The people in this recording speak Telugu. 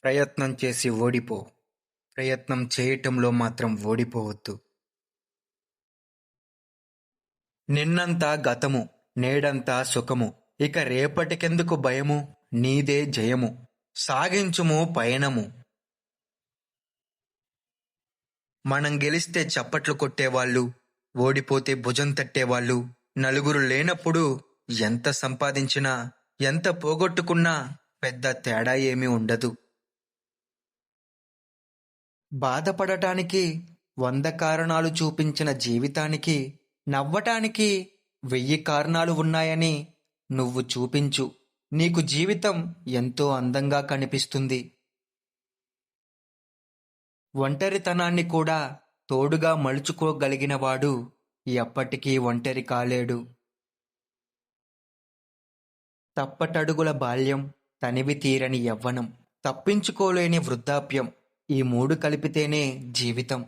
ప్రయత్నం చేసి ఓడిపో. ప్రయత్నం చేయటంలో మాత్రం ఓడిపోవద్దు. నిన్నంతా గతము, నేడంతా సుఖము. ఇక రేపటికెందుకు భయము? నీదే జయము. సాగించుము పయనము. మనం గెలిస్తే చప్పట్లు కొట్టేవాళ్ళు, ఓడిపోతే భుజం తట్టేవాళ్ళు, నలుగురు లేనప్పుడు ఎంత సంపాదించినా, ఎంత పోగొట్టుకున్నా పెద్ద తేడా ఏమీ ఉండదు. బాధపడటానికి 100 కారణాలు చూపించిన జీవితానికి నవ్వటానికి 1000 కారణాలు ఉన్నాయని నువ్వు చూపించు. నీకు జీవితం ఎంతో అందంగా కనిపిస్తుంది. ఒంటరితనాన్ని కూడా తోడుగా మలుచుకోగలిగినవాడు ఎప్పటికీ ఒంటరి కాలేడు. తప్పటడుగుల బాల్యం, తనివి తీరని యవ్వనం, తప్పించుకోలేని వృద్ధాప్యం, ఈ 3 కలిపితేనే జీవితం.